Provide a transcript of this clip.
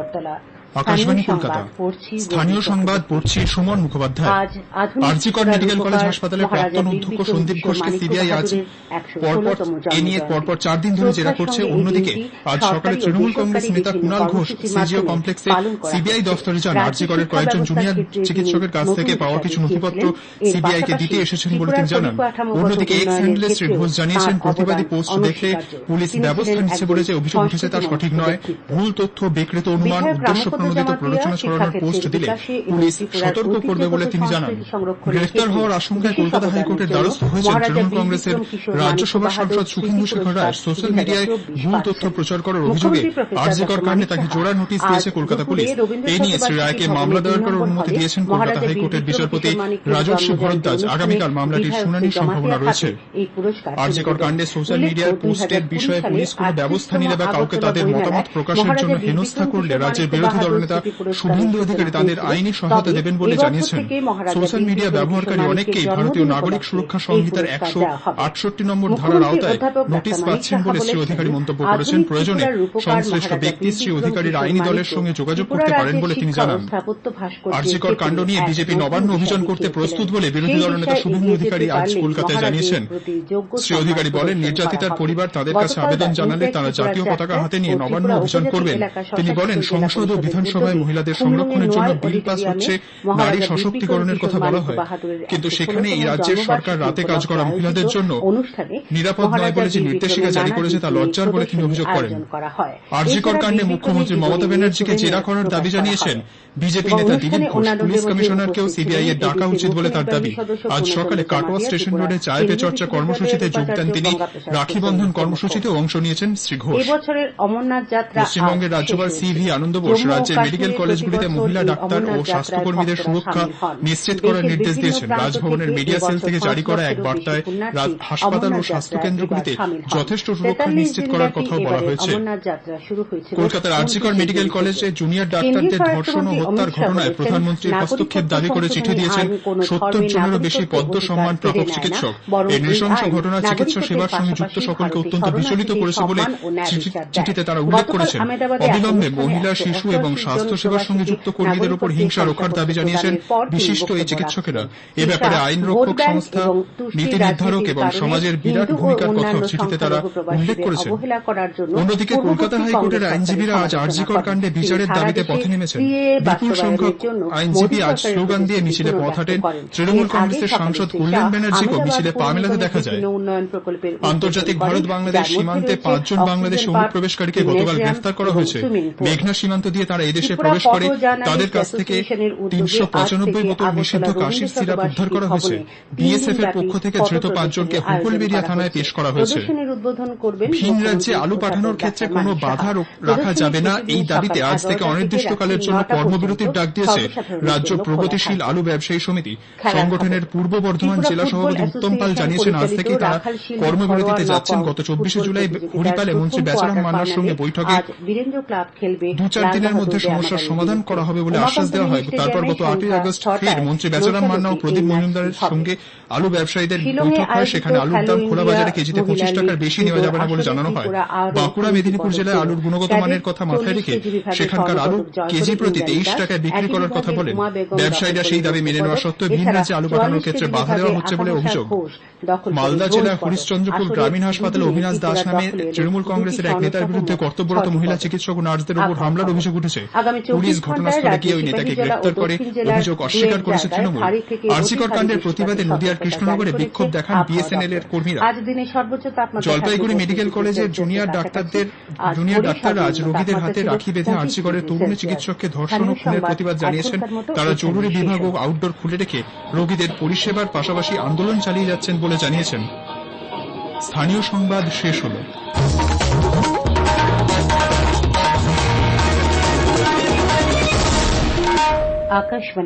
আগরতলা। আকাশবাণী কলকাতা। স্থানীয় সংবাদ পড়ছি সুমন মুখোপাধ্যায়। আরজি কর মেডিকেল কলেজ হাসপাতালের প্রাক্তন অধ্যক্ষ সন্দীপ ঘোষকে সিবিআই আজ পরপর 4 দিন ধরে জেরা করছে। অন্যদিকে আজ সকালে তৃণমূল কংগ্রেস নেতা কুণাল ঘোষ সিজিও কমপ্লেক্সে সিবিআই দফতরে যান। আরজি করের কয়েকজন জুনিয়র চিকিৎসকের কাছ থেকে পাওয়া কিছু নথিপত্র সিবিআই কে দিতে এসেছেন বলে তিনি জানান। অন্যদিকে এক্স হ্যান্ডেলে শ্রী ঘোষ জানিয়েছেন, প্রতিবাদী পোস্ট দেখলে পুলিশ ব্যবস্থা নিচ্ছে বলে যে অভিযোগ উঠেছে তা সঠিক নয়। ভুল তথ্য, বিকৃত অনুমান, উদ্দেশ্য প্রণোদিত প্ররোচনা ছড়ানোর পোস্ট দিলে পুলিশ সতর্ক করবে বলে তিনি জানান। গ্রেফতার হওয়ার আশঙ্কায় কলকাতা হাইকোর্টের দ্বারস্থ হয়েছেন তৃণমূল কংগ্রেসের রাজ্যসভার সাংসদ সুখেন্দু শেখর রায়। সোশ্যাল মিডিয়ায় ভুল তথ্য প্রচার করার অভিযোগে আরজি কর কাণ্ডে তাকে জোড়া নোটিশ দিয়েছে কলকাতা পুলিশ। এই নিয়ে শ্রী রায়কে মামলা দায়ের করার অনুমতি দিয়েছেন কলকাতা হাইকোর্টের বিচারপতি রাজর্ষি ভরদ্বাজ। আগামীকাল মামলাটির শুনানির সম্ভাবনা রয়েছে। আরজি কর কাণ্ডে সোশ্যাল মিডিয়ার পোস্টের বিষয়ে পুলিশ কোনো ব্যবস্থা নিলে বা কাউকে তাদের মতামত প্রকাশের জন্য হেনস্থা করলে রাজ্যের বিরোধী দলনেতা শুভেন্দু অধিকারী তাদের আইনি সহায়তা দেবেন বলে জানিয়েছেন। সোশ্যাল মিডিয়া ব্যবহারকারী অনেককেই ভারতীয় নাগরিক সুরক্ষা সংহিতার 168 নম্বর ধারার আওতায় নোটিশ পাচ্ছেন বলে শ্রী অধিকারী মন্তব্য করেছেন। প্রয়োজনে সংশ্লিষ্ট ব্যক্তি শ্রী অধিকারীর আইনি দলের সঙ্গে যোগাযোগ করতে পারেন বলে তিনি জানান। আরজি কর কাণ্ড নিয়ে বিজেপি নবান্ন অভিযান করতে প্রস্তুত বলে বিরোধী দলনেতা শুভেন্দু অধিকারী আজ কলকাতায় জানিয়েছেন। শ্রী অধিকারী বলেন, নির্যাতিতার পরিবার তাদের কাছে আবেদন জানালে তারা জাতীয় পতাকা হাতে নিয়ে নবান্ন অভিযান করবেন। তিনি বলেন, সংসদ ও বিধানসভায় মহিলাদের সংরক্ষণের জন্য বিল পাস হচ্ছে, নারী সশক্তিকরণের কথা বলা হয়, কিন্তু সেখানে এই রাজ্যের সরকার রাতে কাজ করা মহিলাদের জন্য নিরাপদ নয় বলে যে নির্দেশিকা জারি করেছে তা লজ্জার বলে তিনি অভিযোগ করেন। আরজি কর কাণ্ডে মুখ্যমন্ত্রী মমতা ব্যানার্জিকে জেরা করার দাবি জানিয়েছেন বিজেপি নেতা দিলীপ ঘোষ। পুলিশ কমিশনারকেও সিবিআই এর ডাকা উচিত বলে তার দাবি। আজ সকালে কাটোয়া স্টেশন রোডে চায় পে চর্চা কর্মসূচিতে যোগ দেন তিনি। রাখি বন্ধন কর্মসূচিতেও অংশ নিয়েছেন শ্রী ঘোষ। পশ্চিমবঙ্গের রাজ্যপাল সিভি আনন্দ বোস রাজ্যের মেডিকেল কলেজগুলিতে মহিলা ডাক্তার ও স্বাস্থ্যকর্মীদের সুরক্ষা নিশ্চিত করার নির্দেশ দিয়েছেন। রাজভবনের মিডিয়া সেল থেকে জারি করা এক বার্তায় হাসপাতাল ও স্বাস্থ্যকেন্দ্রগুলিতে যথেষ্ট সুরক্ষা নিশ্চিত করার কথাও বলা হয়েছে। কলকাতার আরজি কর মেডিকেল কলেজে জুনিয়র ডাক্তারদের ধর্ষণ ও হত্যার ঘটনায় প্রধানমন্ত্রীর হস্তক্ষেপ দাবি করে চিঠি দিয়েছেন 70 জনেরও বেশি পদ্ম সম্মান প্রাপক চিকিৎসক। এই নৃশংস ঘটনা চিকিৎসা সেবার সঙ্গে যুক্ত সকলকে অত্যন্ত বিচলিত করেছে বলে চিঠিতে তারা উল্লেখ করেছেন। অবিলম্বে মহিলা, শিশু এবং স্বাস্থ্য সেবার সঙ্গে যুক্ত কর্মীদের উপর হিংসা রোখার দাবি জানিয়েছেন বিশিষ্ট এই চিকিৎসকেরা। এ ব্যাপারে আইন রক্ষক সংস্থা, নীতি নির্ধারক এবং সমাজের বিরাট ভূমিকার কথাও চিঠিতে তারা উল্লেখ করেছেন। অন্যদিকে কলকাতা হাইকোর্টের আইনজীবীরা আজ আরজি কর কাণ্ডে বিচারের দাবিতে পথে নেমেছেন। বিপুল সংখ্যক আইনজীবী আজ স্লোগান দিয়ে মিছিলে পথ হাঁটেন। তৃণমূল কংগ্রেসের সাংসদ কল্যাণ ব্যানার্জিকেও মিছিলে পা মেলাতে দেখা যায়। আন্তর্জাতিক ভারত বাংলাদেশ সীমান্তে 5 জন বাংলাদেশি অনুপ্রবেশকারীকে গতকাল গ্রেফতার করা হয়েছে। মেঘনা সীমান্ত দিয়ে তারা এদেশে প্রবেশ করে। তাদের কাছ থেকে 395 বোতল নিষিদ্ধ কাশির সিরাপ উদ্ধার করা হয়েছে। বিএসএফ এর পক্ষ থেকে ধৃত 5 জনকে হুকুলবেড়িয়া থানায় পেশ করা হয়েছে। ভিন রাজ্যে আলু পাঠানোর ক্ষেত্রে কোনো বাধা রাখা যাবে না, এই দাবিতে আজ থেকে অনির্দিষ্টকালের জন্য কর্মবিরতির ডাক দিয়েছে রাজ্য প্রগতিশীল আলু ব্যবসায়ী সমিতি। সংগঠনের পূর্ব বর্ধমান জেলা সভাপতি উত্তম পাল জানিয়েছেন, আজ থেকেই তারা কর্মবিরতিতে যাচ্ছেন। গত 24 জুলাই হরিপালে মন্ত্রী বেচারাম মান্নার সঙ্গে বৈঠকে 2-4 দিনের মধ্যে সমস্যার সমাধান করা হবে বলে আশ্বাস দেওয়া হয়। তারপর গত 8ই আগস্ট ফের মন্ত্রী বেচারাম মান্না ও প্রদীপ মজুমদারের সঙ্গে আলু ব্যবসায়ীদের বৈঠক হয়। সেখানে আলুর দাম খোলা বাজারে কেজিতে 25 টাকার বেশি নেওয়া যাবে না বলে জানানো হয়। বাঁকুড়া, মেদিনীপুর জেলায় আলুর গুণগত মানের কথা মাথায় রেখে সেখানকার আলু কেজি প্রতি 23 টাকায় বিক্রি করার কথা বলেন। ব্যবসায়ীরা সেই দাবি মেনে নেওয়া সত্ত্বেও ভিন রাজ্যে আলু পাঠানোর ক্ষেত্রে বাধা দেওয়া হচ্ছে বলে অভিযোগ। মালদা জেলার হরিশ্চন্দ্রপুর গ্রামীণ হাসপাতালে অভিনাশ দাস নামে তৃণমূল কংগ্রেসের এক নেতার বিরুদ্ধে কর্তব্যরত মহিলা চিকিৎসক ও নার্সদের উপর হামলার অভিযোগ উঠেছে। পুলিশ ঘটনাস্থলে গিয়ে ওই নেতাকে গ্রেফতার করে। অভিযোগ অস্বীকার করেছে তৃণমূল। আরজি কর কাণ্ডের প্রতিবাদে নদিয়ার কৃষ্ণনগরে বিক্ষোভ দেখান বিএসএনএল এর কর্মীরা। জলপাইগুড়ি মেডিকেল কলেজের জুনিয়র ডাক্তাররা আজ রোগীদের হাতে রাখি বেঁধে আরজি করের তরুণী চিকিৎসককে ধর্ষণ ও খুনের প্রতিবাদ জানিয়েছেন। তারা জরুরি বিভাগ ও আউটডোর খুলে রেখে রোগীদের পরিষেবার পাশাপাশি আন্দোলন চালিয়ে যাচ্ছেন বলে জানিয়েছেন। স্থানীয় সংবাদ শেষ হল। আকাশবাণী।